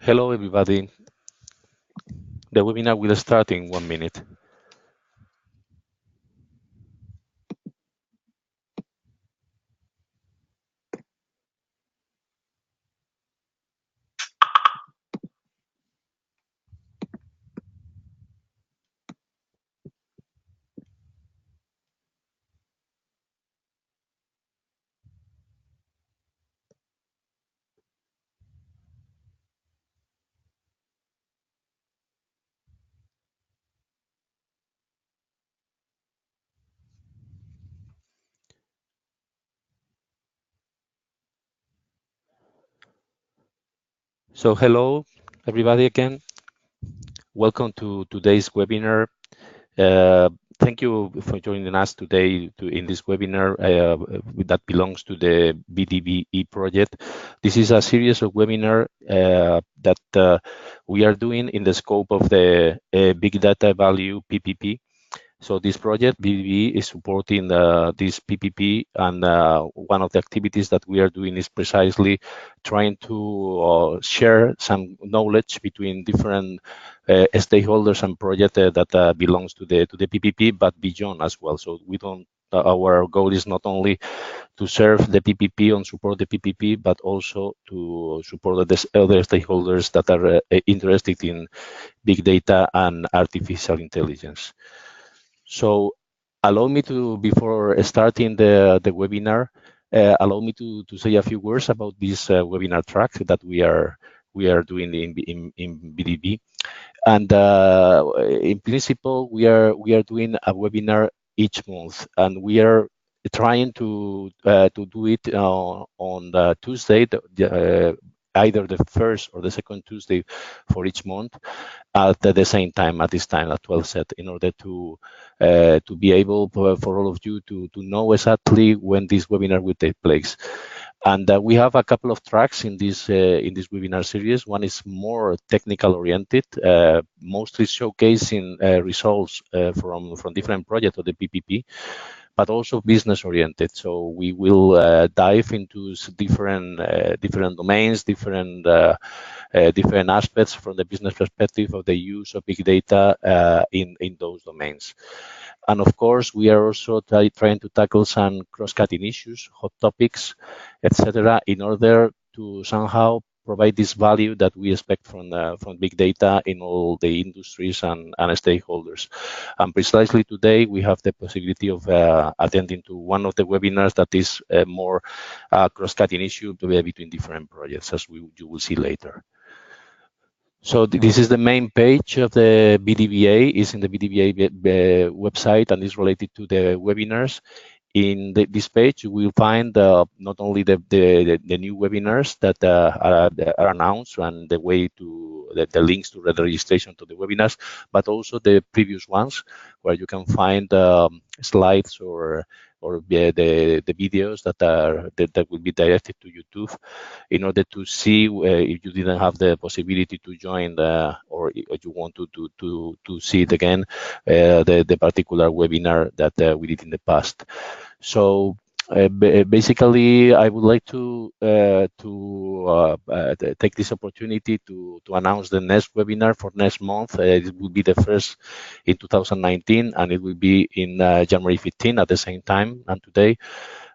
Hello, everybody. The webinar will start in 1 minute. So hello, everybody again. Welcome to today's webinar. Thank you for joining us today in this webinar that belongs to the BDVe project. This is a series of webinar that we are doing in the scope of the Big Data Value PPP. So this project, BDVe, is supporting this PPP, and one of the activities that we are doing is precisely trying to share some knowledge between different stakeholders and projects that belongs to the PPP, but beyond as well. So we don't. Our goal is not only to serve the PPP and support the PPP, but also to support the other stakeholders that are interested in big data and artificial intelligence. So allow me to, before starting the webinar, allow me to say a few words about this webinar track that we are doing in BDV. And in principle, we are doing a webinar each month, and we are trying to do it on the Tuesday, either the first or the second Tuesday for each month, at the same time, at this time at 12 set, in order to be able for all of you to know exactly when this webinar will take place. And we have a couple of tracks in this webinar series. One is more technical oriented, mostly showcasing results from different projects of the PPP, but also business oriented. So we will dive into different domains, different aspects from the business perspective of the use of big data in those domains. And of course, we are also trying to tackle some cross-cutting issues, hot topics, etc., in order to somehow provide this value that we expect from big data in all the industries and stakeholders. And precisely today, we have the possibility of attending to one of the webinars that is more cross-cutting issue between different projects, as you will see later. So this is the main page of the BDVA. It's in the BDVA website and is related to the webinars. In this page, you will find not only the new webinars that are announced and the way to the links to the registration to the webinars, but also the previous ones where you can find slides or the videos that will be directed to YouTube in order to see if you didn't have the possibility to join or you want to see it again, the particular webinar that we did in the past. So basically, I would like to take this opportunity to announce the next webinar for next month. It will be the first in 2019, and it will be in January 15 at the same time and today.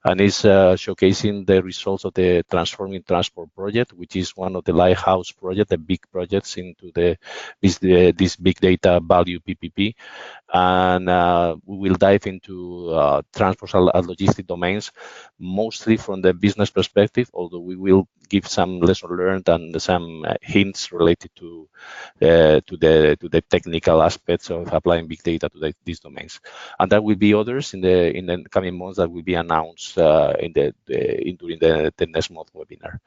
And it's showcasing the results of the Transforming Transport project, which is one of the lighthouse projects, the big projects into this big data value PPP. And we will dive into transport and logistic domains, mostly from the business perspective, although we will give some lessons learned and some hints related to the technical aspects of applying big data to these domains. And there will be others in the coming months that will be announced during the next month webinar.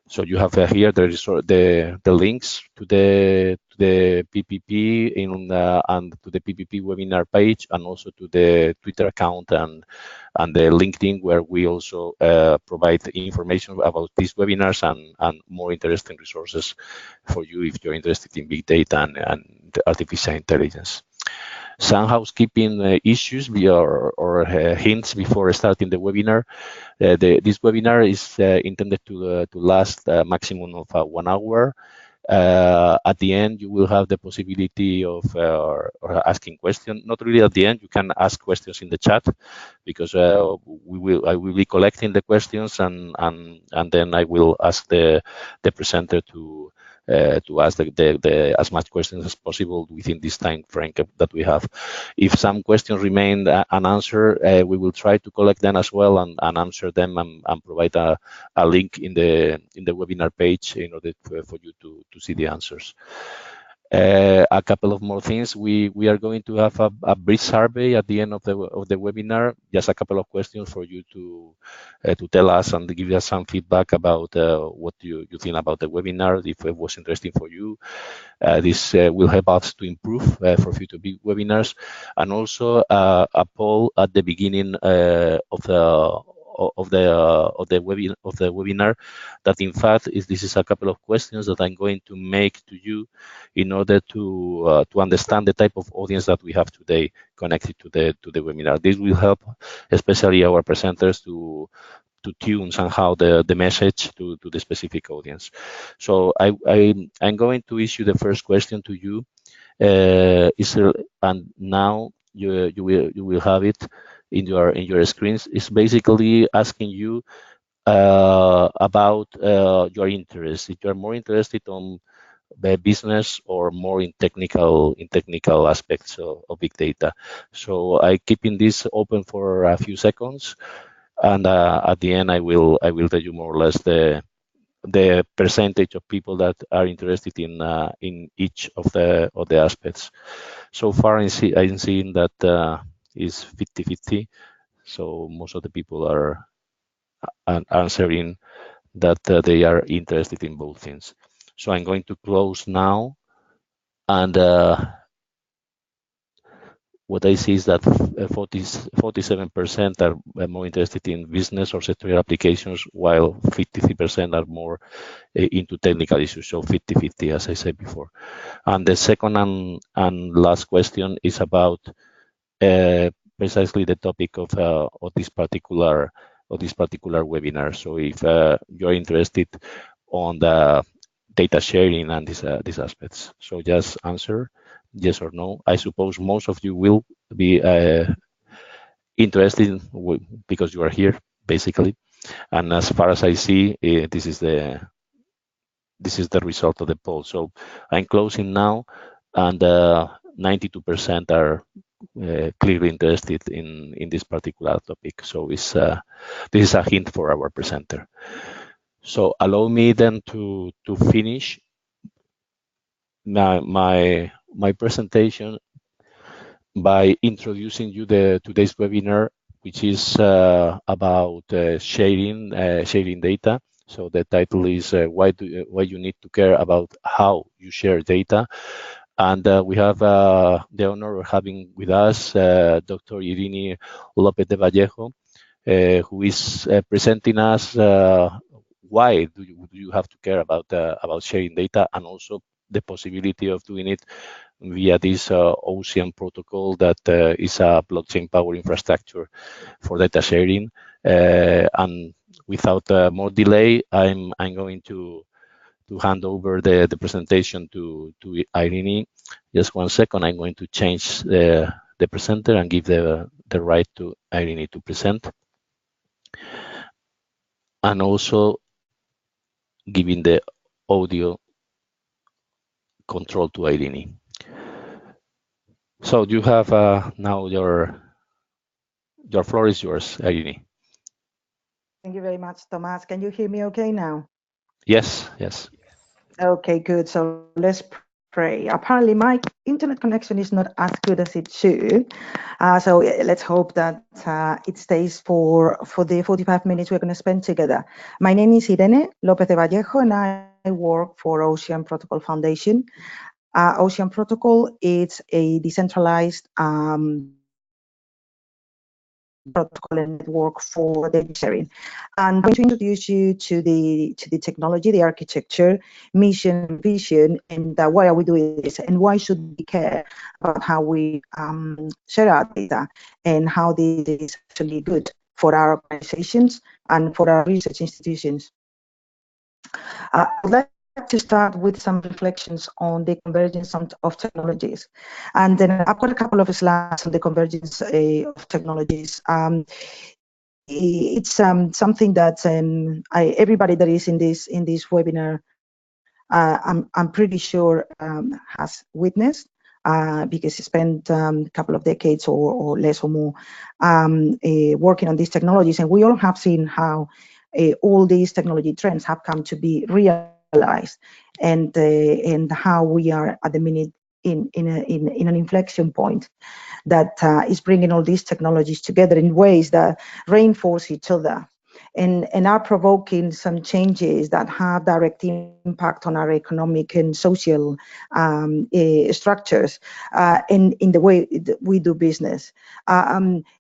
So you have here the links to the PPP and to the PPP webinar page, and also to the Twitter account and the LinkedIn, where we also provide information about these webinars and more interesting resources for you if you're interested in big data and artificial intelligence. Some housekeeping issues or hints before starting the webinar. This webinar is intended to last a maximum of 1 hour. At the end, you will have the possibility of or asking questions. Not really at the end, you can ask questions in the chat, because I will be collecting the questions, and then I will ask the presenter to ask as much questions as possible within this time frame that we have. If some questions remain unanswered, we will try to collect them as well and answer them, and provide a link in the webinar page in order for you to see the answers. A couple of more things. We are going to have a brief survey at the end of the webinar. Just a couple of questions for you to tell us and give us some feedback about what you think about the webinar, if it was interesting for you. This will help us to improve for future big webinars, and also a poll at the beginning of the webinar, that in fact this is a couple of questions that I'm going to make to you in order to understand the type of audience that we have today connected to the webinar. This will help especially our presenters to tune somehow the message to the specific audience. So I'm going to issue the first question to you, and now you will have it in your screens. It's basically asking you about your interest. If you're more interested on the business or more in technical aspects of big data. So I keeping this open for a few seconds, and at the end I will tell you more or less the percentage of people that are interested in each of the aspects. So far I'm seeing that is 50-50. So most of the people are answering that they are interested in both things. So I'm going to close now, and what I see is that 47% are more interested in business or sectorial applications, while 53% are more into technical issues, so 50-50, as I said before. And the second and last question is about precisely the topic of this particular webinar. So if you're interested on the data sharing and these aspects, so just answer yes or no. I suppose most of you will be interested because you are here, basically. And as far as I see, this is the result of the poll. So I'm closing now, and 92% are clearly interested in this particular topic. So this is a hint for our presenter. So allow me then to finish my presentation by introducing you today's webinar, which is about sharing data. So the title is why you need to care about how you share data. And we have the honor of having with us Dr. Irini López de Vallejo, who is presenting us why do you have to care about sharing data, and also the possibility of doing it via this Ocean protocol that is a blockchain power infrastructure for data sharing. And without more delay, I'm going to hand over the presentation to Irini. Just 1 second, I'm going to change the presenter and give the right to Irini to present, and also giving the audio control to Irini. So you have now your floor is yours, Irini. Thank you very much, Thomas. Can you hear me okay now? Yes. Okay, good. So let's pray. Apparently, my internet connection is not as good as it should. So let's hope that it stays for the 45 minutes we're going to spend together. My name is Irene López de Vallejo, and I work for Ocean Protocol Foundation. Ocean Protocol is a decentralized protocol and network for data sharing. And I'm going to introduce you to the technology, the architecture, mission, and vision, and why are we doing this, and why should we care about how we share our data, and how this is actually good for our organizations and for our research institutions. I would like to start with some reflections on the convergence of technologies. And then I've got a couple of slides on the convergence of technologies. It's something that everybody that is in this webinar, I'm pretty sure has witnessed, because he spent a couple of decades or less or more working on these technologies, and we all have seen how all these technology trends have come to be realized, and how we are at the minute in an inflection point that is bringing all these technologies together in ways that reinforce each other, and are provoking some changes that have direct impact on our economic and social structures, in the way we do business.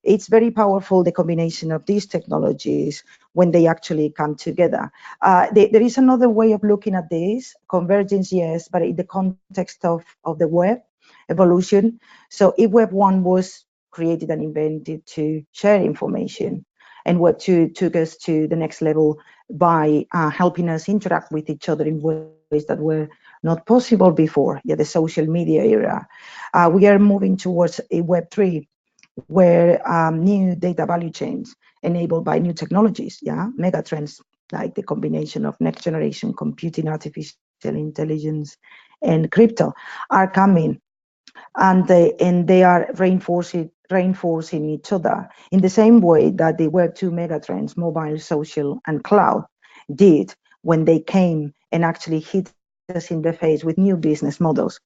It's very powerful, the combination of these technologies, when they actually come together. There is another way of looking at this, convergence, yes, but in the context of the web evolution. So if Web 1 was created and invented to share information, and Web 2 took us to the next level by helping us interact with each other in ways that were not possible before, the social media era. We are moving towards a Web 3, where new data value chains enabled by new technologies, mega trends like the combination of next generation computing, artificial intelligence, and crypto are coming, and they are reinforcing each other in the same way that the Web 2 megatrends, mobile, social, and cloud, did when they came and actually hit us in the face with new business models.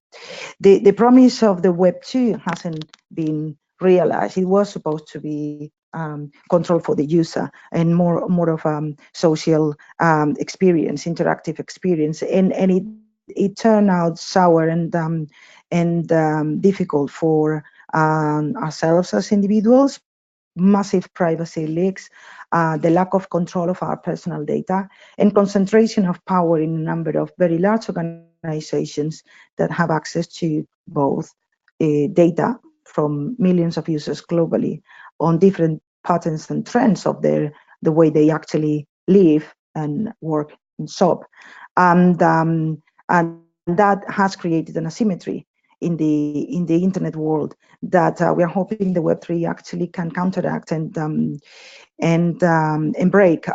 The promise of the Web 2 hasn't been realized. It was supposed to be control for the user, and more of social experience, interactive experience, and it turned out sour and difficult for ourselves as individuals. Massive privacy leaks, the lack of control of our personal data, and concentration of power in a number of very large organizations that have access to both data from millions of users globally on different patterns and trends of the way they actually live and work and shop. And that has created an asymmetry in the internet world that we are hoping the Web3 actually can counteract and break.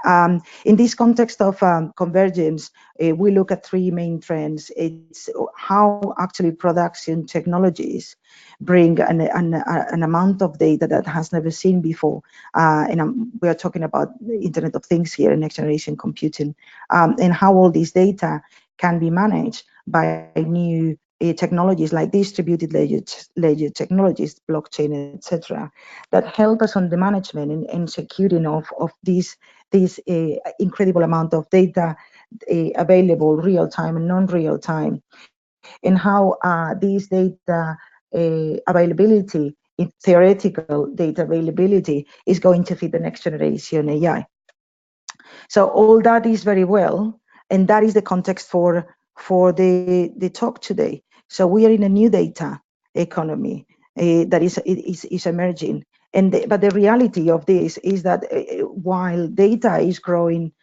In this context of convergence, we look at three main trends. It's how actually production technologies bring an amount of data that has never seen before. And we are talking about the Internet of Things here, next generation computing, and how all this data can be managed by new technologies like distributed ledger technologies, blockchain, etc., that help us on the management and securing of this incredible amount of data available real time and non-real time, and how this data availability, theoretical data availability, is going to feed the next generation AI. So all that is very well, and that is the context for the talk today. So we are in a new data economy that is emerging, but the reality of this is that while data is growing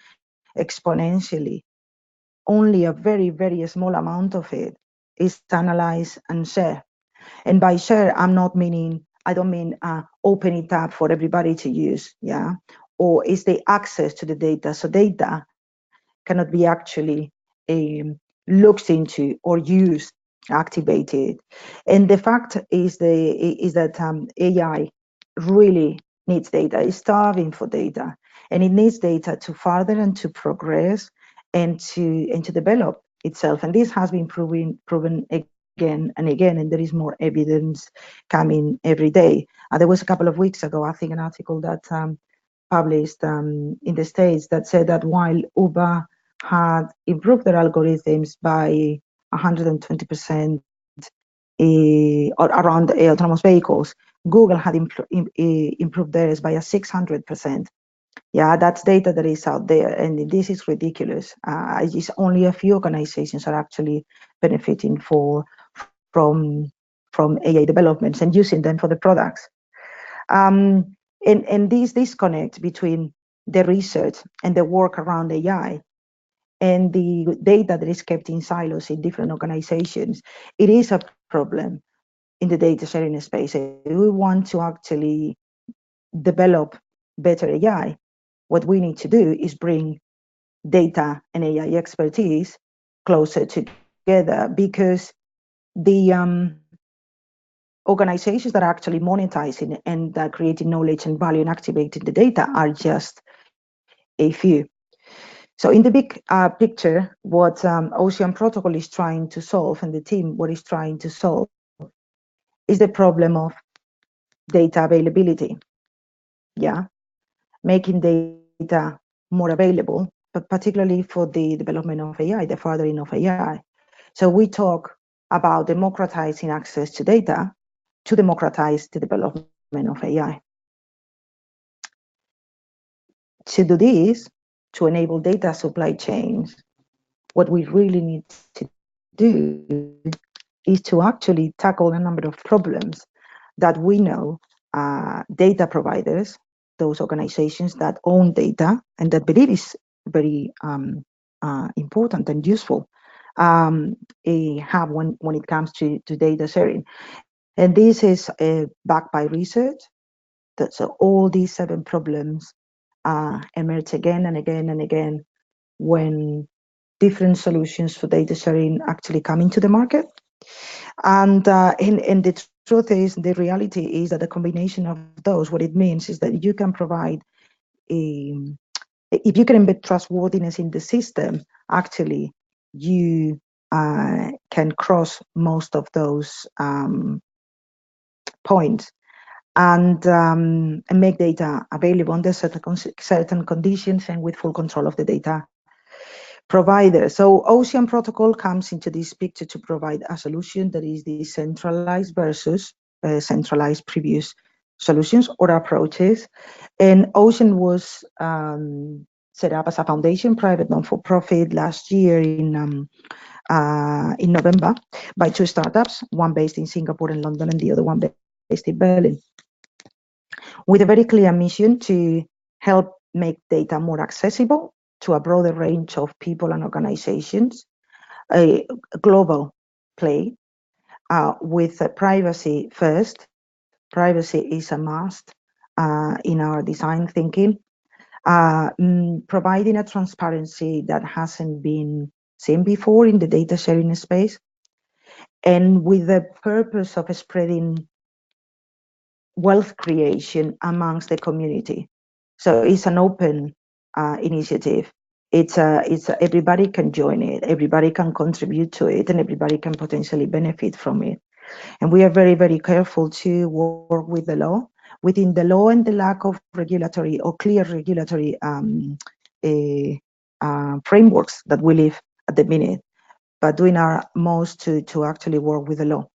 exponentially, only a very small amount of it is analyzed and shared. And by share, I don't mean open it up for everybody to use, or is the access to the data. So data cannot be actually looked into or used, activated. And the fact is that AI really needs data. It's starving for data, and it needs data to further and to progress and to develop itself. And this has been proven again and again, and there is more evidence coming every day. There was a couple of weeks ago, I think, an article that published in the States that said that while Uber had improved their algorithms by 120% or around autonomous vehicles. Google had improved theirs by a 600%. Yeah, that's data that is out there, and this is ridiculous. It's only a few organizations are actually benefiting from AI developments and using them for the products. And this disconnect between the research and the work around AI and the data that is kept in silos in different organizations, it is a problem in the data sharing space. If we want to actually develop better AI, what we need to do is bring data and AI expertise closer together, because the organizations that are actually monetizing and creating knowledge and value and activating the data are just a few. So in the big picture, what Ocean Protocol is trying to solve, and the team what is trying to solve, is the problem of data availability. Yeah, making data more available, but particularly for the development of AI, the furthering of AI. So we talk about democratizing access to data to democratize the development of AI. To do this, to enable data supply chains, what we really need to do is to actually tackle a number of problems that we know data providers, those organizations that own data and that believe is very important and useful, have when it comes to data sharing. And this is backed by research. So all these 7 problems emerge again and again and again when different solutions for data sharing actually come into the market. And the truth is, the reality is that the combination of those, what it means is that you can provide a, if you can embed trustworthiness in the system, actually you can cross most of those points and make data available under certain conditions and with full control of the data provider. So Ocean Protocol comes into this picture to provide a solution that is decentralized versus centralized previous solutions or approaches. And Ocean was set up as a foundation, private non-for-profit, last year in November by 2 startups, one based in Singapore and London, and the other one based in Berlin, with a very clear mission to help make data more accessible to a broader range of people and organizations, a global play with privacy first. Privacy is a must in our design thinking, providing a transparency that hasn't been seen before in the data sharing space, and with the purpose of spreading wealth creation amongst the community. So it's an open initiative. It's everybody can join it, everybody can contribute to it, and everybody can potentially benefit from it. And we are very, very careful to work with the law. Within the law and the lack of regulatory or clear regulatory frameworks that we live at the minute, but doing our most to actually work with the law.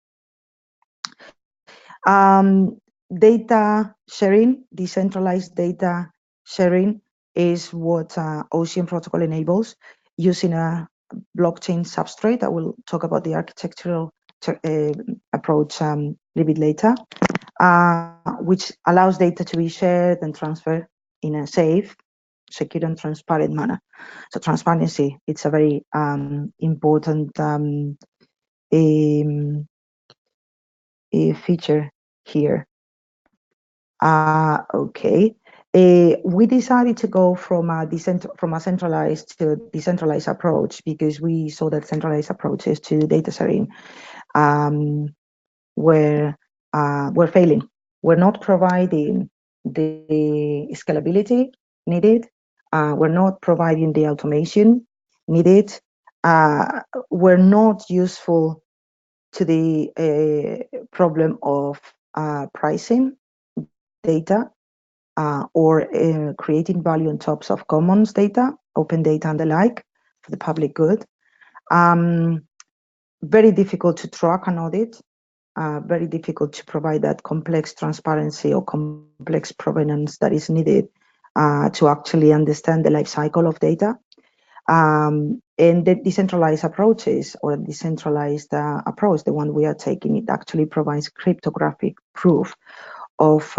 Data sharing, decentralized data sharing, is what Ocean Protocol enables using a blockchain substrate. I will talk about the architectural approach a little bit later, which allows data to be shared and transferred in a safe, secure, and transparent manner. So transparency, it's a very important feature here. Okay. We decided to go from a centralized to decentralized approach because we saw that centralized approaches to data sharing were failing. We're not providing the scalability needed. We're not providing the automation needed. We're not useful to the problem of pricing data or creating value on top of commons data, open data and the like for the public good. Very difficult to track and audit. very difficult to provide that complex transparency or complex provenance that is needed to actually understand the life cycle of data. And the decentralized approaches, or decentralized approach, the one we are taking, it actually provides cryptographic proof of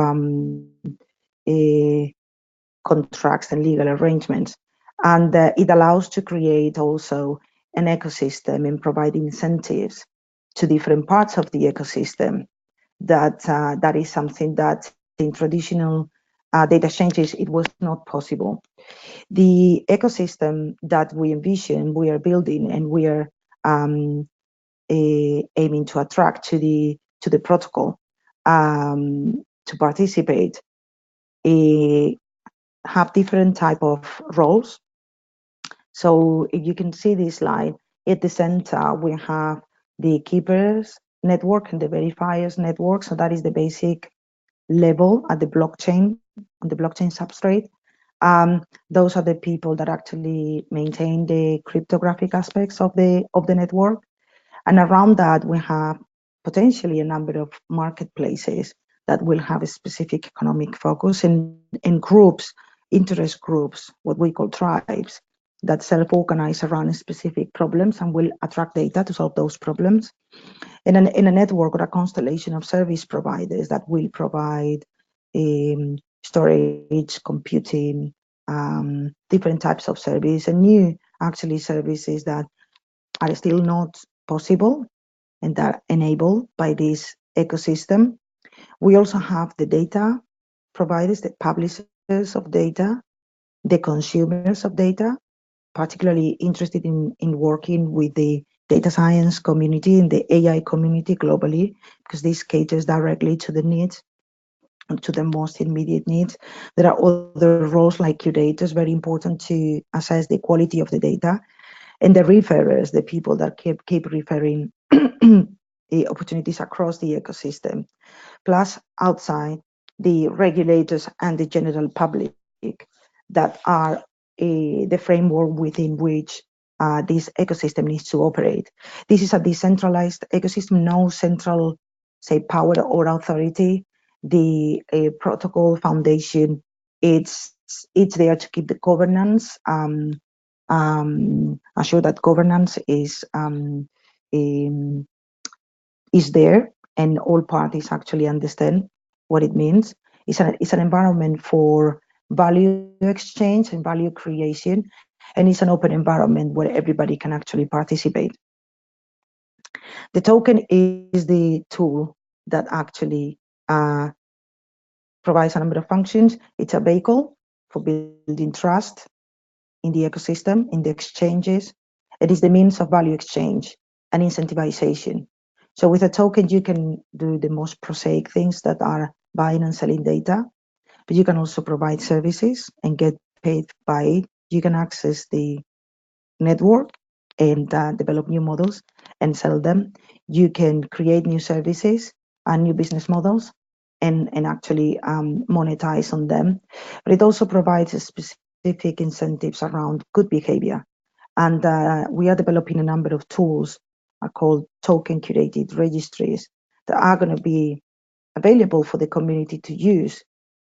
contracts and legal arrangements. And it allows to create also an ecosystem and provide incentives to different parts of the ecosystem. That is something that in traditional data exchanges, it was not possible. The ecosystem that we envision, we are building, and we are aiming to attract to the protocol to participate, have different type of roles. So if you can see this slide, at the center we have the keepers network and the verifiers network. So that is the basic level at the blockchain, on the blockchain substrate. Those are the people that actually maintain the cryptographic aspects of the network. And around that, we have potentially a number of marketplaces that will have a specific economic focus, and groups, interest groups, what we call tribes, that self-organize around specific problems and will attract data to solve those problems. In a network or a constellation of service providers that will provide storage, computing, different types of service, and new actually services that are still not possible and that are enabled by this ecosystem. We also have the data providers, the publishers of data, the consumers of data, particularly interested in working with the data science community and the AI community globally, because this caters directly to the needs, to the most immediate needs. There are other roles like curators, very important to assess the quality of the data, and the referrers, the people that keep referring the opportunities across the ecosystem, plus outside the regulators and the general public that are the framework within which this ecosystem needs to operate. This is a decentralized ecosystem, no central, say, power or authority. The protocol foundation, it's there to keep the governance, assure that governance is there and all parties actually understand what it means. It's an environment for value exchange and value creation, and it's an open environment where everybody can actually participate. The token is the tool that actually provides a number of functions. It's a vehicle for building trust in the ecosystem, in the exchanges. It is the means of value exchange and incentivization. So with a token, you can do the most prosaic things that are buying and selling data, but you can also provide services and get paid by it. You can access the network and develop new models and sell them. You can create new services and new business models and actually monetize on them. But it also provides specific incentives around good behavior. And we are developing a number of tools called token curated registries that are going to be available for the community to use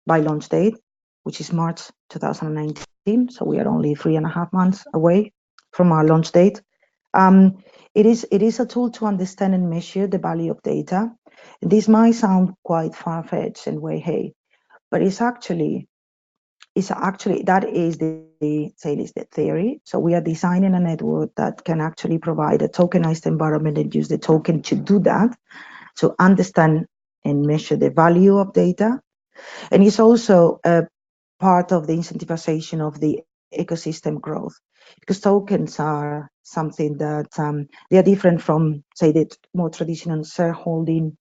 by launch date, which is March 2019. So we are only 3.5 months away from our launch date. It is a tool to understand and measure the value of data. This might sound quite far-fetched and way hey, but it's actually that is the theory. So we are designing a network that can actually provide a tokenized environment and use the token to do that, to understand and measure the value of data. And it's also a part of the incentivization of the ecosystem growth, because tokens are something that they are different from, say, the more traditional shareholding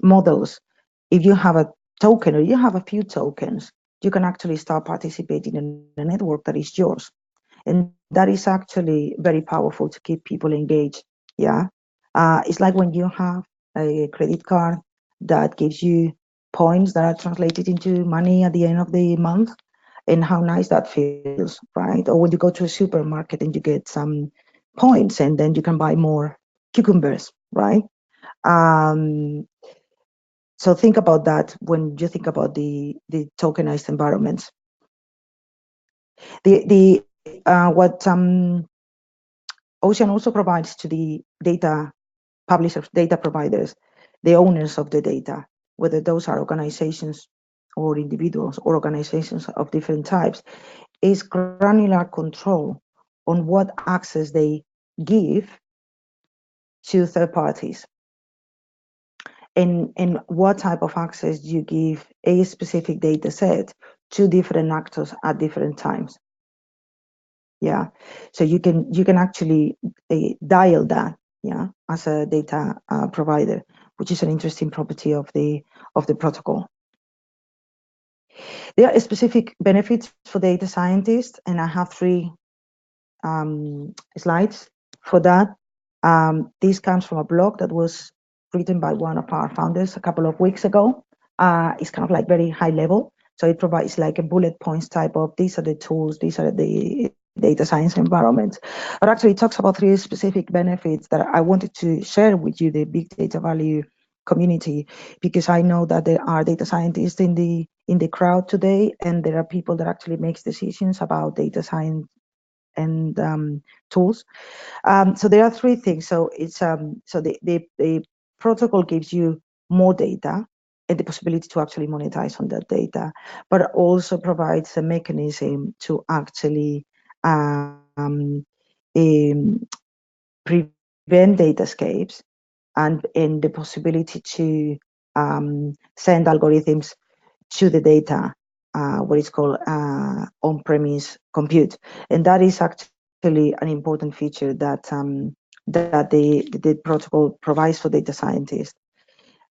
models. If you have a token or you have a few tokens, you can actually start participating in a network that is yours. And that is actually very powerful to keep people engaged. Yeah. It's like when you have a credit card that gives you points that are translated into money at the end of the month, and how nice that feels, right? Or when you go to a supermarket and you get some points and then you can buy more cucumbers, right? So think about that when you think about the tokenized environments. What Ocean also provides to the data publishers, data providers, the owners of the data, whether those are organizations or individuals or organizations of different types, is granular control on what access they give to third parties, and what type of access you give a specific data set to different actors at different times. Yeah, so you can actually dial that, yeah, as a data provider, which is an interesting property of the protocol. There are specific benefits for data scientists, and I have 3 slides for that. This comes from a blog that was written by one of our founders a couple of weeks ago. It's kind of like very high level. So it provides like a bullet points type of, these are the tools, these are the data science environments. But actually it talks about 3 specific benefits that I wanted to share with you, the big data value community, because I know that there are data scientists in the crowd today, and there are people that actually makes decisions about data science and tools. So there are 3 things. So it's so the protocol gives you more data and the possibility to actually monetize on that data, but also provides a mechanism to actually prevent data escapes, and the possibility to send algorithms to the data, what is called on-premise compute, and that is actually an important feature that that the protocol provides for data scientists.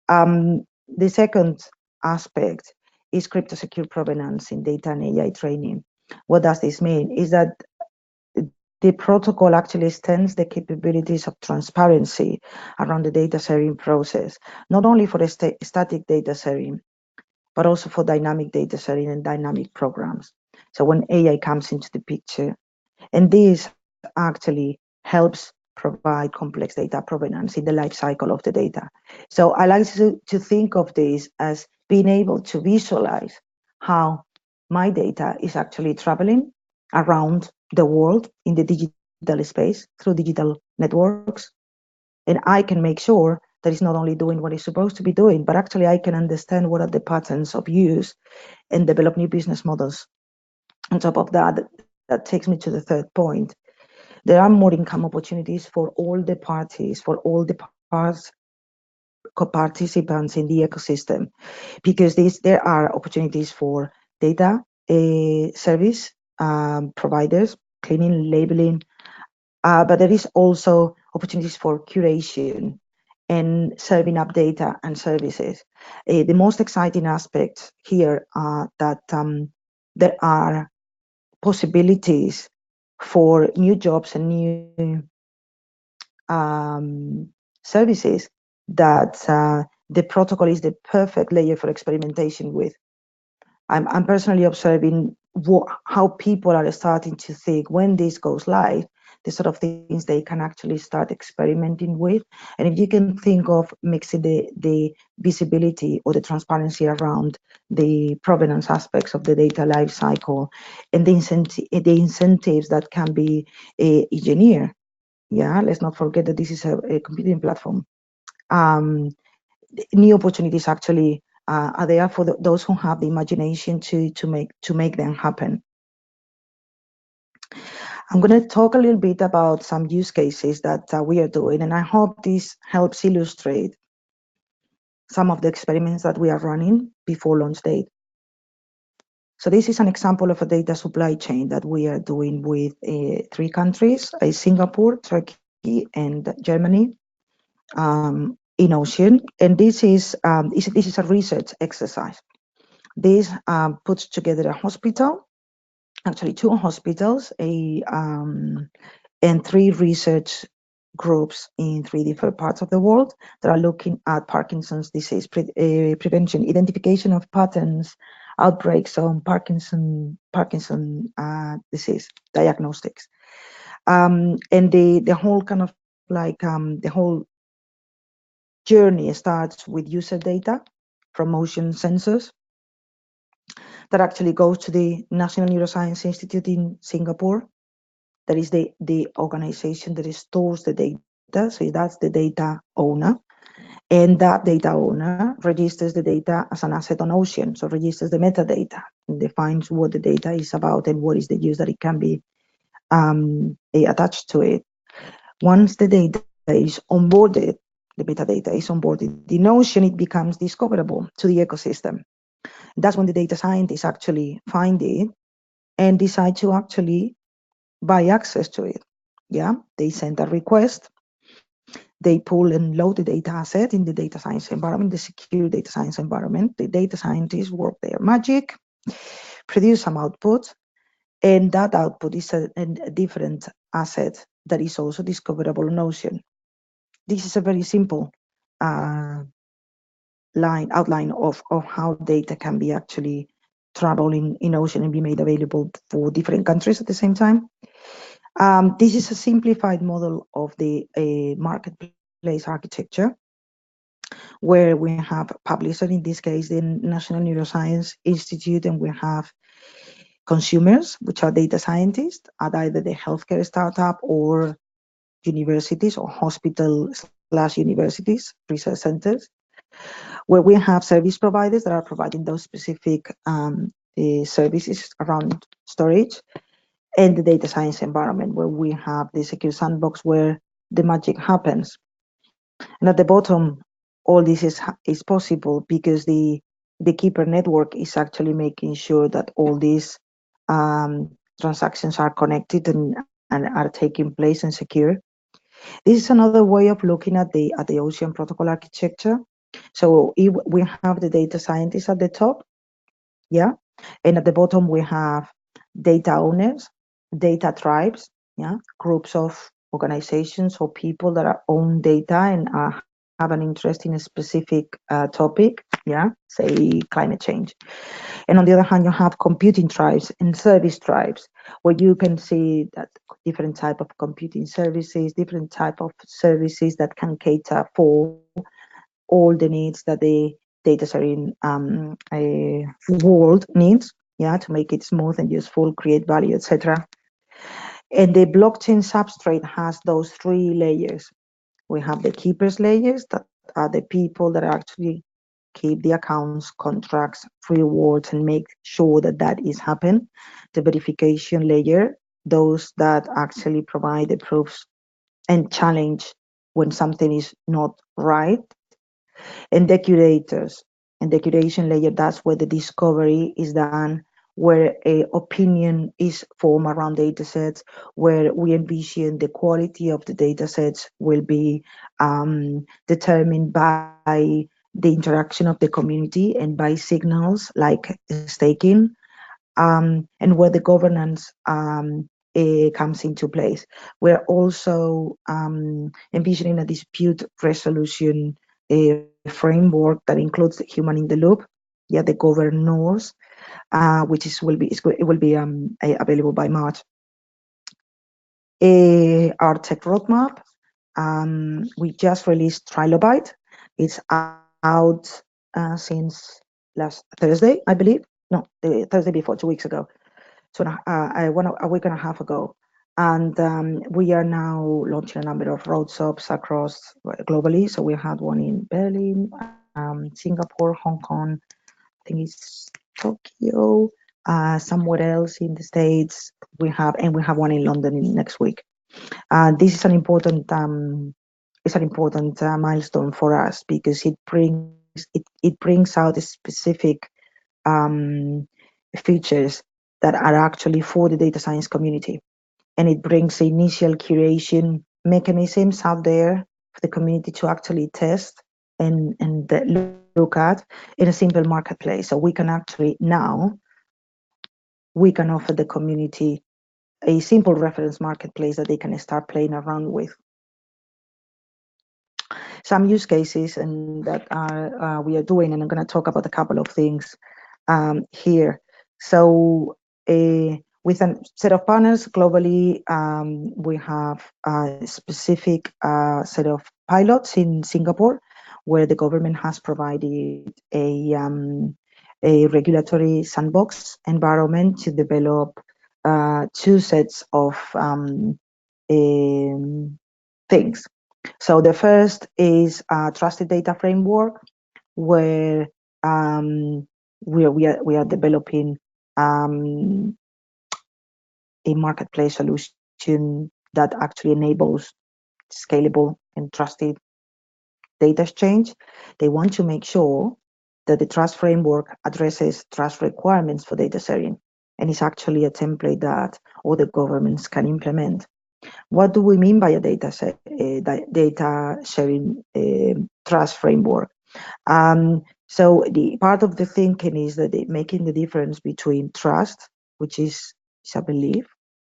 The second aspect is crypto secure provenance in data and AI training. What does this mean? Is that the protocol actually extends the capabilities of transparency around the data sharing process, not only for the static data sharing, but also for dynamic data sharing and dynamic programs. So when AI comes into the picture, and this actually helps provide complex data provenance in the life cycle of the data. So I like to think of this as being able to visualize how my data is actually traveling around the world in the digital space through digital networks. And I can make sure that it's not only doing what it's supposed to be doing, but actually I can understand what are the patterns of use and develop new business models. On top of that, that takes me to the third point. There are more income opportunities for all the parties, for all the participants in the ecosystem, because there are opportunities for data service providers, cleaning, labeling, but there is also opportunities for curation and serving up data and services. The most exciting aspect here are that there are possibilities for new jobs and new services that the protocol is the perfect layer for experimentation with. I'm personally observing how people are starting to think when this goes live, the sort of things they can actually start experimenting with. And if you can think of mixing the visibility or the transparency around the provenance aspects of the data life cycle and the incentives that can be engineered. Yeah, let's not forget that this is a computing platform. New opportunities actually are there for those who have the imagination to make them happen. I'm going to talk a little bit about some use cases that we are doing, and I hope this helps illustrate some of the experiments that we are running before launch date. So this is an example of a data supply chain that we are doing with 3 countries, Singapore, Turkey, and Germany, in Ocean. And this is a research exercise. This puts together a hospital, actually 2 hospitals, and 3 research groups in 3 different parts of the world that are looking at Parkinson's disease prevention, identification of patterns, outbreaks on Parkinson disease diagnostics, and the whole kind of like the whole journey starts with user data from motion sensors that actually goes to the National Neuroscience Institute in Singapore. That is the organization that stores the data. So that's the data owner. And that data owner registers the data as an asset on Ocean. So registers the metadata and defines what the data is about and what is the use that it can be attached to it. Once the data is onboarded, the metadata is onboarded, the Ocean, it becomes discoverable to the ecosystem. That's when the data scientists actually find it and decide to actually buy access to it. Yeah, they send a request, they pull and load the data asset in the data science environment, the secure data science environment. The data scientists work their magic, produce some output, and that output is a different asset that is also discoverable on Ocean. This is a very simple uh, outline of how data can be actually traveling in Ocean and be made available for different countries at the same time. This is a simplified model of the marketplace architecture, where we have publishers, in this case, the National Neuroscience Institute, and we have consumers, which are data scientists at either the healthcare startup or universities or hospital/universities, research centers, where we have service providers that are providing those specific services around storage, and the data science environment, where we have the secure sandbox where the magic happens. And at the bottom, all this is possible because the Keeper network is actually making sure that all these transactions are connected and are taking place and secure. This is another way of looking at the Ocean protocol architecture. So if we have the data scientists at the top, yeah, and at the bottom we have data owners, data tribes, yeah, groups of organizations or people that are own data and have an interest in a specific topic, yeah, say climate change. And on the other hand, you have computing tribes and service tribes, where you can see that different type of computing services, different type of services that can cater for all the needs that the data sharing world needs, yeah, to make it smooth and useful, create value, etc. And the blockchain substrate has those three layers. We have the keepers layers, that are the people that actually keep the accounts, contracts, rewards, and make sure that that is happen. The verification layer, those that actually provide the proofs and challenge when something is not right. And the curators. And the curation layer, that's where the discovery is done, where a opinion is formed around data sets, where we envision the quality of the data sets will be determined by the interaction of the community and by signals like staking, and where the governance comes into place. We're also envisioning a dispute resolution framework that includes the human in the loop, yeah, the governors, which is it will be available by March. Our tech roadmap. We just released Trilobite. It's out since last Thursday, I believe. No, the Thursday before, 2 weeks ago. So a week and a half ago. And we are now launching a number of roadshops across globally. So we had one in Berlin, Singapore, Hong Kong, I think it's Tokyo, somewhere else in the States. We have one in London next week. This is an important milestone for us because it brings out specific um, features that are actually for the data science community, and it brings initial curation mechanisms out there for the community to actually test and look at in a simple marketplace. So we can actually now we can offer the community a simple reference marketplace that they can start playing around with. Some use cases and that we are doing, and I'm going to talk about a couple of things here. So with a set of partners globally, we have a specific set of pilots in Singapore, where the government has provided a regulatory sandbox environment to develop two sets of things. So the first is a trusted data framework, where we are developing a marketplace solution that actually enables scalable and trusted data exchange. They want to make sure that the trust framework addresses trust requirements for data sharing, and is actually a template that other governments can implement. What do we mean by a data sharing trust framework? So the part of the thinking is that making the difference between trust, which is a belief,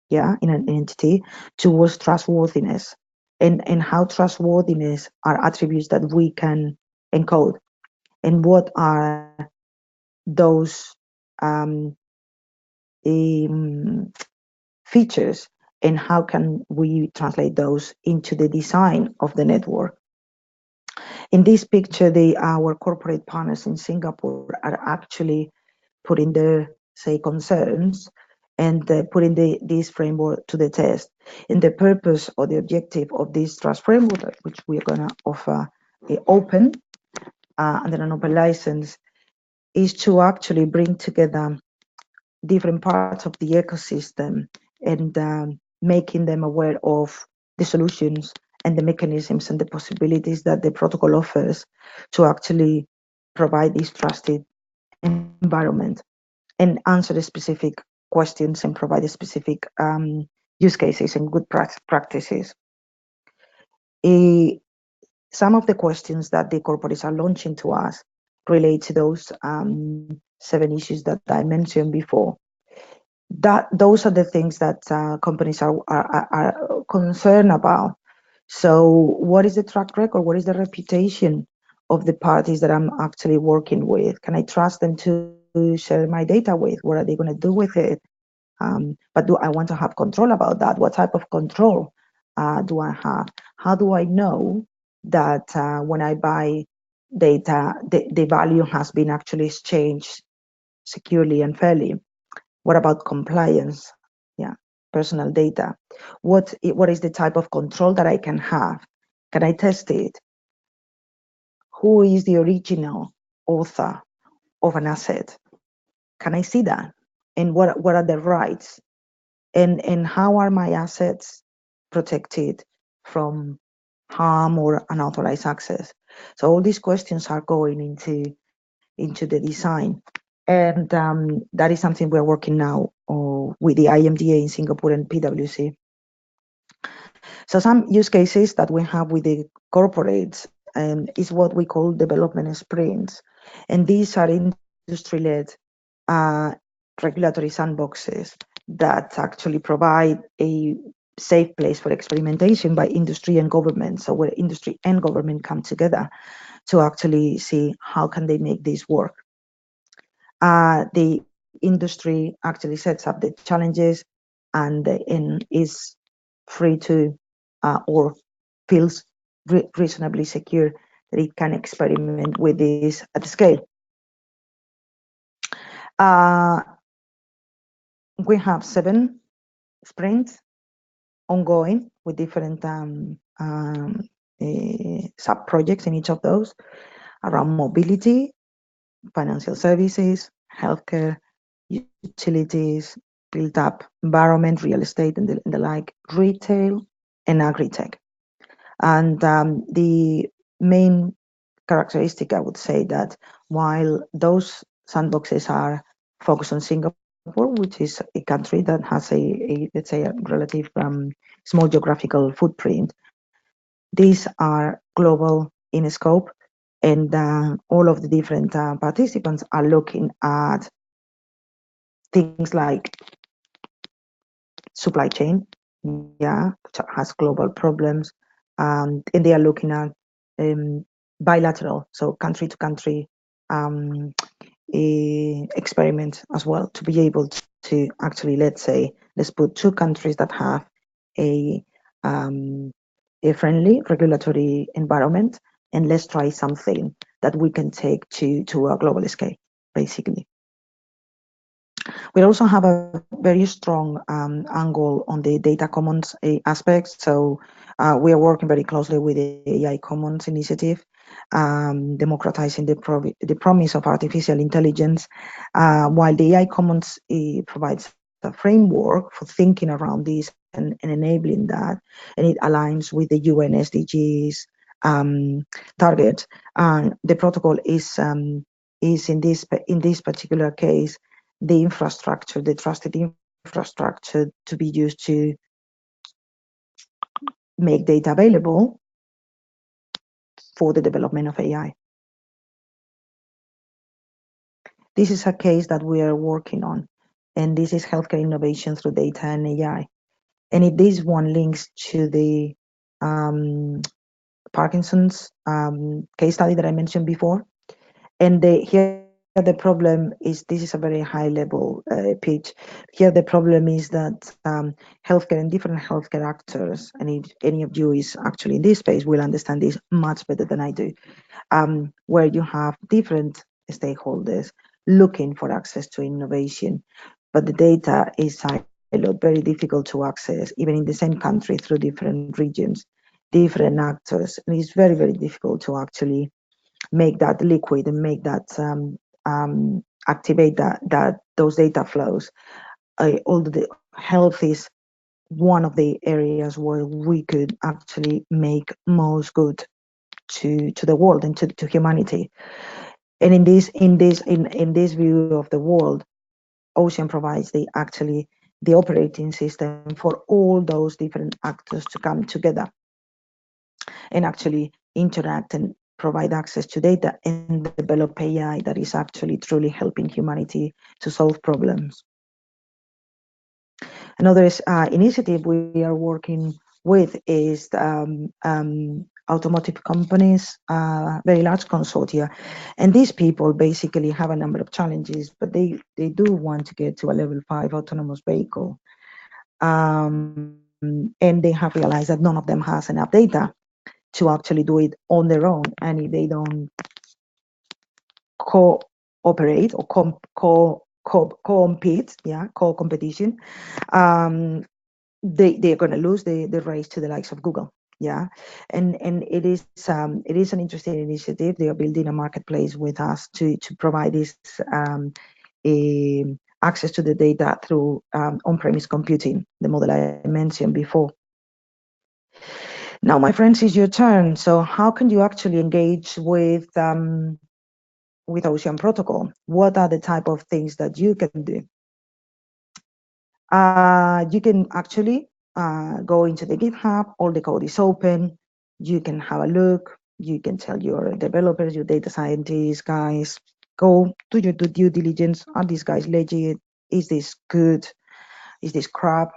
in an entity, towards trustworthiness, and how trustworthiness are attributes that we can encode, and what are those um, features, and how can we translate those into the design of the network. In this picture, our corporate partners in Singapore are actually putting their, say, concerns, and putting this framework to the test. And the purpose or the objective of this trust framework, which we are going to offer open under an open license, is to actually bring together different parts of the ecosystem, and making them aware of the solutions and the mechanisms and the possibilities that the protocol offers to actually provide this trusted environment, and answer the specific questions, and provide the specific use cases and good practices. Some of the questions that the corporates are launching to us relate to those 7 issues that I mentioned before. Those are the things that companies are concerned about. So, what is the track record? What is the reputation of the parties that I'm actually working with? Can I trust them to share my data with? What are they going to do with it? But do I want to have control about that? What type of control do I have? How do I know that when I buy data, the value has been actually exchanged securely and fairly? What about compliance? Yeah, personal data. What is the type of control that I can have? Can I test it? Who is the original author of an asset? Can I see that? And what are the rights? And how are my assets protected from harm or unauthorized access? So all these questions are going into the design, and that is something we're working now with the IMDA in Singapore and PwC. So some use cases that we have with the corporates is what we call development sprints, and these are industry-led regulatory sandboxes that actually provide a safe place for experimentation by industry and government. So where industry and government come together to actually see how can they make this work. The industry actually sets up the challenges, and is free to or feels reasonably secure that it can experiment with this at scale. We have 7 sprints ongoing with different sub-projects in each of those, around mobility, financial services, healthcare, utilities, built up environment, real estate, and the like, retail, and agri-tech. And the main characteristic, I would say, that while those sandboxes are focused on Singapore, which is a country that has let's say, a relative small geographical footprint, these are global in scope, and all of the different participants are looking at things like supply chain, which has global problems, and they are looking at bilateral, so country to country experiment as well, to be able to actually, let's put 2 countries that have a, a friendly regulatory environment, and let's try something that we can take to a global scale, basically. We also have a very strong angle on the data commons aspects. So we are working very closely with the AI Commons initiative, democratizing the promise of artificial intelligence, while the AI Commons provides a framework for thinking around this and enabling that, and it aligns with the UN SDGs target. And the protocol is in this particular case the infrastructure, the trusted infrastructure to be used to make data available for the development of AI. This is a case that we are working on, and this is healthcare innovation through data and AI. And if this one links to the Parkinson's case study that I mentioned before, and here the problem is this is a very high level pitch. Here the problem is that healthcare and different healthcare actors, and if any of you is actually in this space will understand this much better than I do, where you have different stakeholders looking for access to innovation, but the data is siloed, very difficult to access, even in the same country through different regions, different actors, and it's very, very difficult to actually make that liquid and make that activate that those data flows. Although the health is one of the areas where we could actually make most good to the world and to humanity. And in this view of the world, Ocean provides the operating system for all those different actors to come together and actually interact and provide access to data and develop AI that is actually truly helping humanity to solve problems. Another initiative we are working with is automotive companies, very large consortia. And these people basically have a number of challenges, but they do want to get to a level 5 autonomous vehicle. And they have realized that none of them has enough data to actually do it on their own. And if they don't cooperate or compete, co-competition, they're going to lose the race to the likes of Google. Yeah, and it is an interesting initiative. They are building a marketplace with us to provide this access to the data through on-premise computing, the model I mentioned before. Now, my friends, it's your turn. So how can you actually engage with Ocean Protocol? What are the type of things that you can do? You can actually go into the GitHub. All the code is open. You can have a look. You can tell your developers, your data scientists, guys, go do your due diligence. Are these guys legit? Is this good? Is this crap?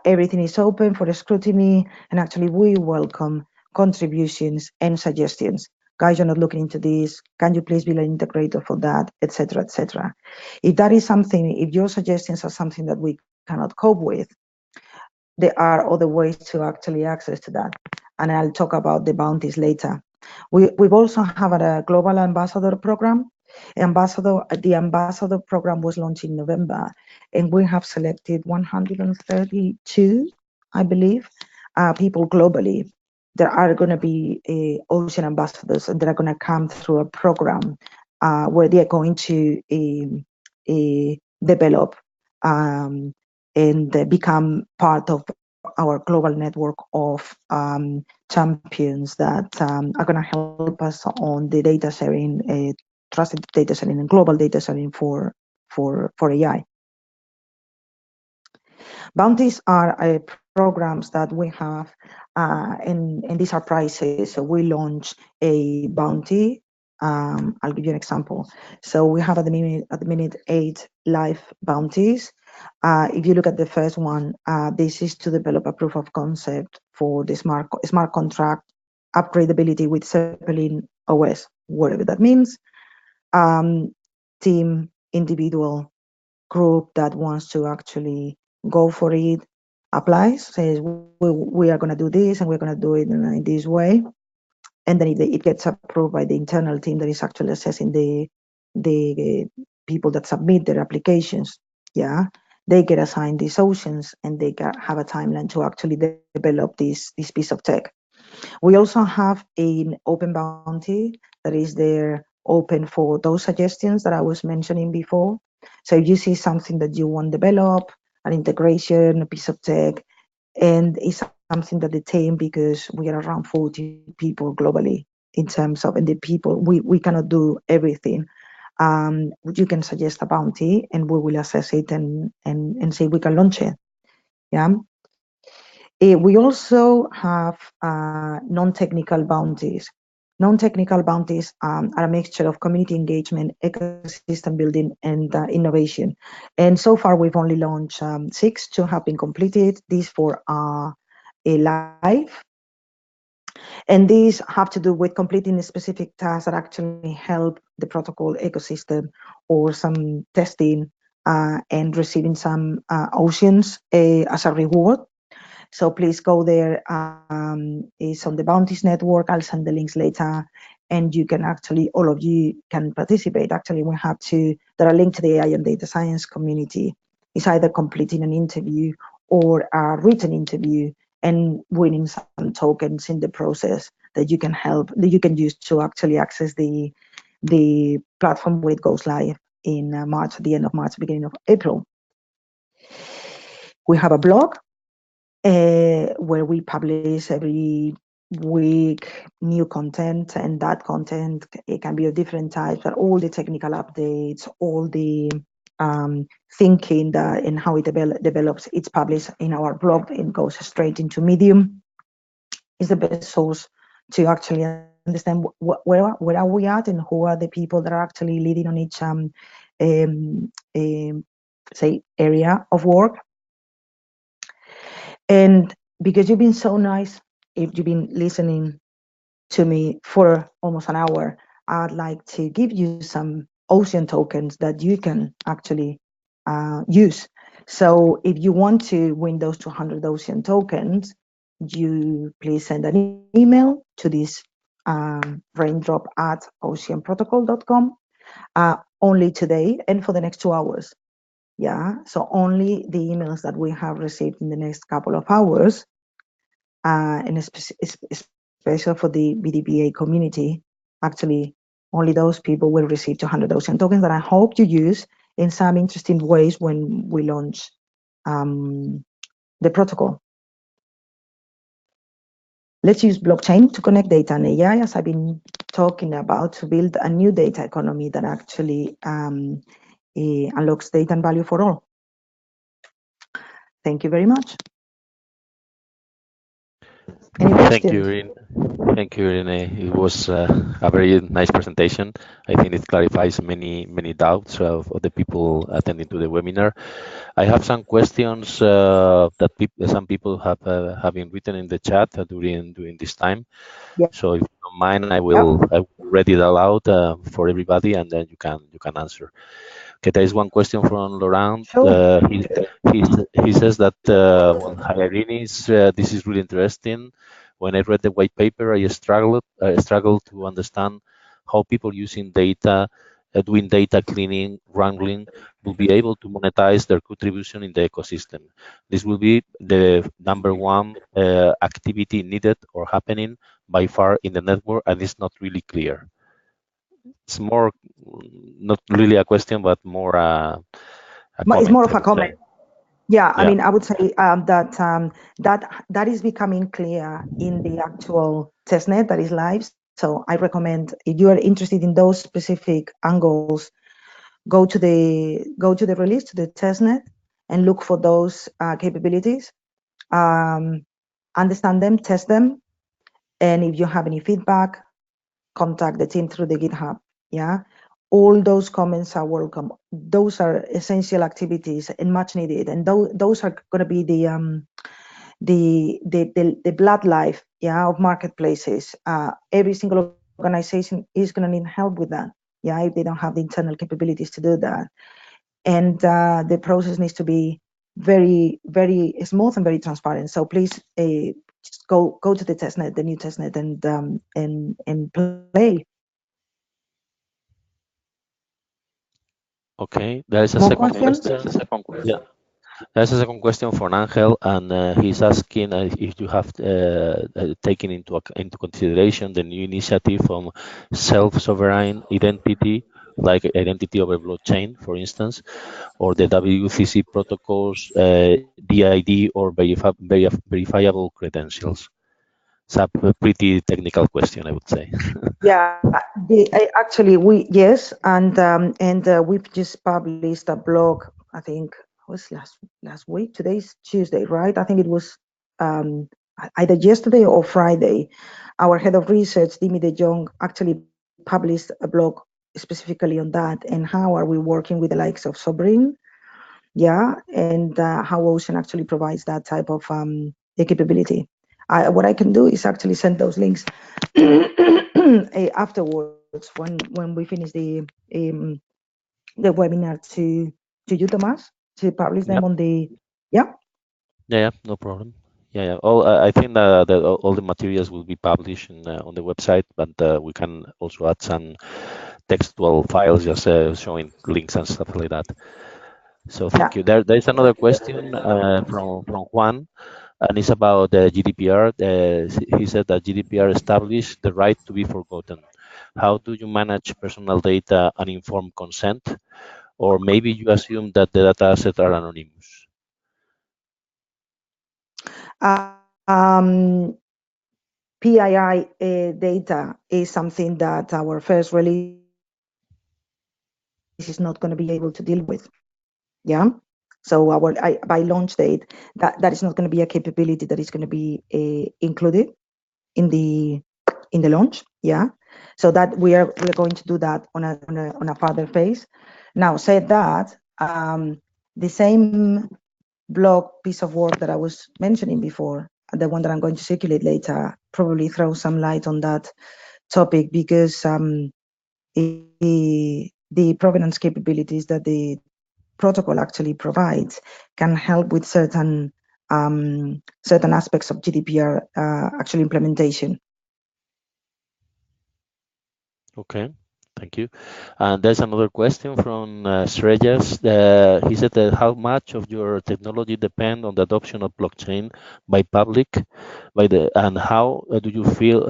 Everything is open for the scrutiny, and actually we welcome contributions and suggestions. Guys, you're not looking into this. Can you please be an integrator for that, etc., etc. If that is something, if your suggestions are something that we cannot cope with, there are other ways to actually access to that. And I'll talk about the bounties later. We've also have a global ambassador program. The ambassador program was launched in November, and we have selected 132, I believe, people globally that are going to be ocean ambassadors, and that are going to come through a program where they are going to develop and become part of our global network of champions that are going to help us on the data sharing, trusted data sharing, and global data sharing for AI. Bounties are programs that we have, and these are prizes. So we launch a bounty. I'll give you an example. So we have at the minute 8 live bounties. If you look at the first one, this is to develop a proof of concept for the smart contract upgradability with Zeppelin OS, whatever that means. Team, individual, group that wants to actually go for it applies, says we are going to do this and we're going to do it in this way. and then it gets approved by the internal team that is actually assessing the people that submit their applications. Yeah, they get assigned these oceans, and they have a timeline to actually develop this piece of tech. We also have an open bounty that is there open for those suggestions that I was mentioning before. So if you see something that you want to develop, an integration, a piece of tech, and it's something that the team, because we are around 40 people globally in terms of, and the people, we cannot do everything. You can suggest a bounty, and we will assess it and see if we can launch it. Yeah. We also have non-technical bounties. Non-technical bounties are a mixture of community engagement, ecosystem building, and innovation. And so far, we've only launched 6. 2 have been completed. These 4 are live. And these have to do with completing specific tasks that actually help the protocol ecosystem, or some testing and receiving some oceans as a reward. So please go there. It's on the Bounties Network. I'll send the links later, and you can actually, all of you can participate. Actually, we have to, there are links to the AI and data science community. It's either completing an interview or a written interview and winning some tokens in the process that you can that you can use to actually access the platform when it goes live in March, at the end of March, beginning of April. We have a blog where we publish every week new content, and that content, it can be of different types, but all the technical updates, all the thinking that and how it develops, it's published in our blog. It goes straight into Medium. It's the best source to actually understand where are we at, and who are the people that are actually leading on each say area of work. And because you've been so nice, if you've been listening to me for almost an hour, I'd like to give you some ocean tokens that you can actually use. So if you want to win those 200 ocean tokens, you please send an email to this raindrop@oceanprotocol.com only today and for the next 2 hours. Yeah, so only the emails that we have received in the next couple of hours, and especially for the BDVe community, actually, only those people will receive 200 ocean tokens that I hope you use in some interesting ways when we launch the protocol. Let's use blockchain to connect data and AI, as I've been talking about, to build a new data economy that actually unlocks data and value for all. Thank you very much. Any questions? Thank you, Irene. It was a very nice presentation. I think it clarifies many doubts of the people attending to the webinar. I have some questions that some people have been written in the chat during this time. Yeah. So if you don't mind, I will read it aloud for everybody, and then you can answer. Okay, there is one question from Laurent. Sure. He says that, well, hi Irene, this is really interesting. When I read the white paper, I struggled to understand how people using data, doing data cleaning, wrangling, will be able to monetize their contribution in the ecosystem. This will be the number one activity needed or happening by far in the network, and it's not really clear. It's more not really a question, but more a comment. It's more of a comment. Yeah, I Yeah. mean, I would say that is becoming clear in the actual testnet that is live. So I recommend, if you are interested in those specific angles, go to the release, to the testnet, and look for those capabilities. Understand them, test them, and if you have any feedback, contact the team through the GitHub. Yeah, all those comments are welcome. Those are essential activities and much needed, and those are going to be the blood life, yeah, of marketplaces. Every single organization is going to need help with that, yeah, if they don't have the internal capabilities to do that. And the process needs to be very, very smooth and very transparent. So please just go to the testnet, the new testnet, and play. Okay, there is a More second questions? question. Yeah, there's a second question from Angel, and he's asking if you have taken into consideration the new initiative on self-sovereign identity, like identity over blockchain, for instance, or the WCC protocols, DID, or verifiable credentials. It's a pretty technical question, I would say. Yeah, actually we yes, and we've just published a blog. I think it was last week. Today's Tuesday, right? I think it was um, either yesterday or Friday. Our head of research, Dimi De Jong, actually published a blog specifically on that and how are we working with the likes of Sovereign, yeah, and how Ocean actually provides that type of capability. What I can do is actually send those links afterwards when we finish the webinar to you, Thomas, to publish them Yep. on the yeah. Yeah, no problem. Yeah. All I think that all the materials will be published on the website, but we can also add some textual files just showing links and stuff like that. So thank you. There is another question from Juan, and it's about the GDPR. He said that GDPR established the right to be forgotten. How do you manage personal data and informed consent? Or maybe you assume that the data assets are anonymous. Um, PII data is something that our first release is not going to be able to deal with. Yeah. So by launch date, that is not going to be a capability that is going to be included in the launch. Yeah. So that we're going to do that on a further phase. Now, said that, the same blog piece of work that I was mentioning before, the one that I'm going to circulate later, probably throw some light on that topic because the provenance capabilities that the protocol actually provides can help with certain aspects of GDPR actual implementation. Okay, thank you. And there's another question from Srejas. He said that how much of your technology depend on the adoption of blockchain by public, and how do you feel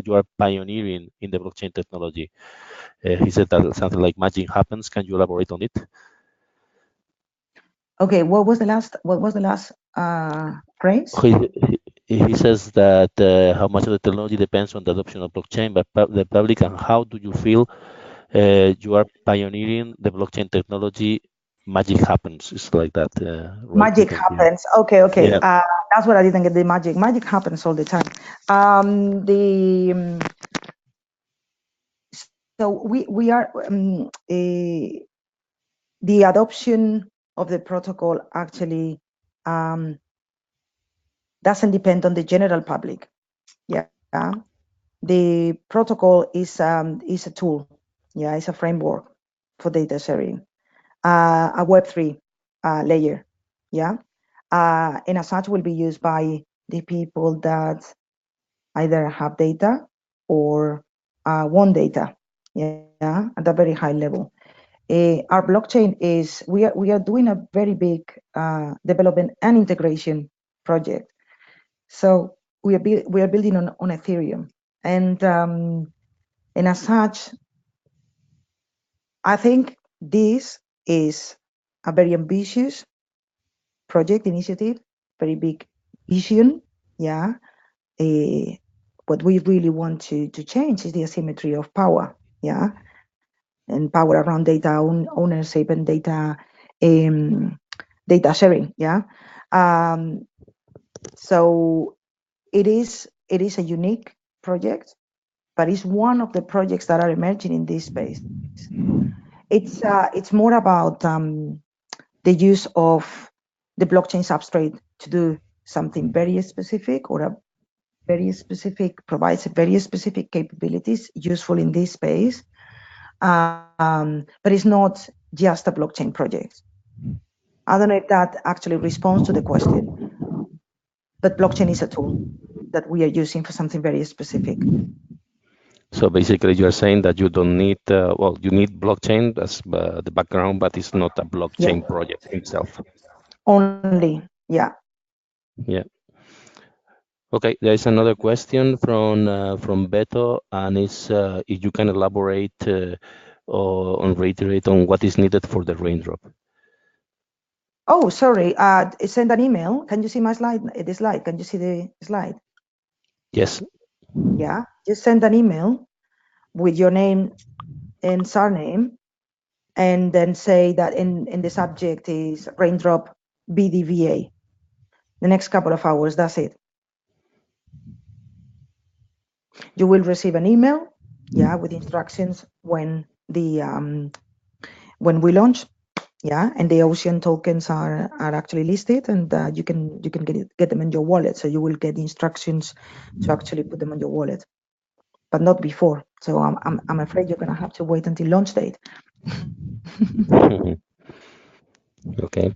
you are pioneering in the blockchain technology? He said that something like magic happens. Can you elaborate on it? Okay, what was the last phrase? He says that how much of the technology depends on the adoption of blockchain by the public, and how do you feel you are pioneering the blockchain technology? Magic happens. It's like that, Magic written here. happens. Okay. Yeah. That's what I didn't get. The magic. Magic happens all the time. So we are the adoption of the protocol actually doesn't depend on the general public. Yeah, the protocol is a tool. Yeah, it's a framework for data sharing. A Web3 layer. Yeah, and as such will be used by the people that either have data or want data. Yeah, at a very high level. Our blockchain is we are doing a very big development and integration project. So we are building on Ethereum, and as such, I think this is a very ambitious project initiative, very big vision. Yeah. Uh, what we really want to change is the asymmetry of power. Yeah. And power around data ownership and um, data sharing. Yeah. Um, so it is a unique project, but it's one of the projects that are emerging in this space. It's more about the use of the blockchain substrate to do something very specific or a very specific provides very specific capabilities useful in this space. But it's not just a blockchain project. I don't know if that actually responds to the question. but blockchain is a tool that we are using for something very specific. So basically, you are saying that you don't need, well, you need blockchain as the background, but it's not a Yeah, blockchain project itself. only, yeah. Yeah. Okay, there is another question from Beto, and it's if you can elaborate or reiterate on what is needed for the raindrop. Oh, sorry. Send an email. Can you see my slide? The slide. Can you see the slide? Yes. Yeah. Just send an email with your name and surname, and then say that in the subject is raindrop BDVA. The next couple of hours. That's it. You will receive an email, yeah, with instructions when we launch, yeah, and the ocean tokens are actually listed, and you can get them in your wallet. So you will get instructions to actually put them on your wallet, but not before. So I'm afraid you're gonna have to wait until launch date. Okay.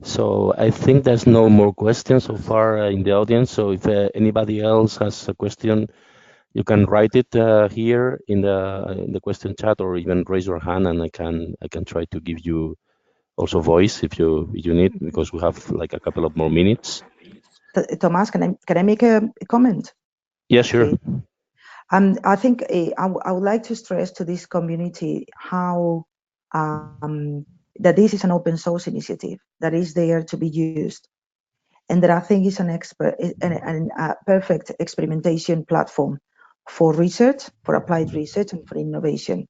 So I think there's no more questions so far in the audience. So if anybody else has a question, you can write it here in the question chat, or even raise your hand, and I can try to give you also voice if you need, because we have like a couple of more minutes. Thomas, can I make a comment? Yeah, sure. Please. I think I would like to stress to this community how that this is an open source initiative that is there to be used, and that I think is a perfect experimentation platform for research, for applied research, and for innovation.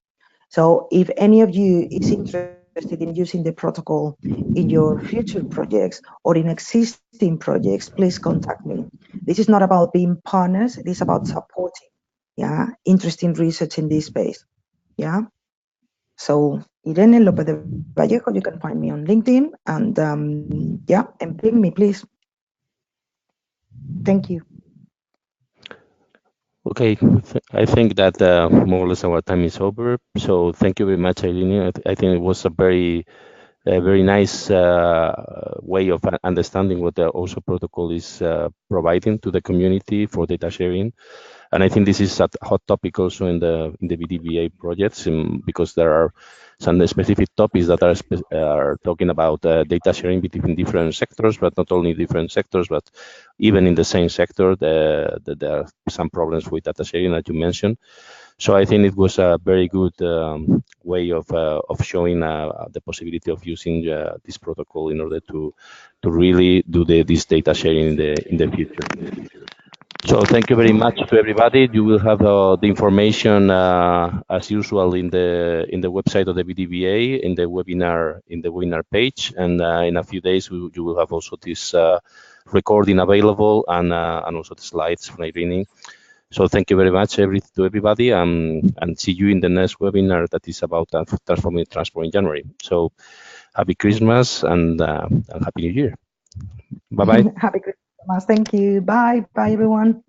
So if any of you is interested in using the protocol in your future projects or in existing projects, please contact me. This is not about being partners, it is about supporting, yeah, interesting research in this space. Yeah. So Irene López de Vallejo, you can find me on LinkedIn, and yeah, and ping me, please. Thank you. Okay, I think that more or less our time is over. So thank you very much, Irene. I think it was a very nice way of understanding what the OSO protocol is providing to the community for data sharing. And I think this is a hot topic also in the BDVA projects, because there are some specific topics that are talking about data sharing between different sectors, but not only different sectors, but even in the same sector, there are some problems with data sharing, as you mentioned. So I think it was a very good way of showing the possibility of using this protocol in order to really do this data sharing in the future. So thank you very much to everybody. You will have the information as usual in the website of the BDVA in the webinar page, and in a few days you will have also this recording available, and also the slides from Irene. So thank you very much to everybody, and see you in the next webinar that is about transforming transport in January. So happy Christmas and Happy New Year. Bye bye. Happy Christmas. Thank you. Bye. Bye, everyone.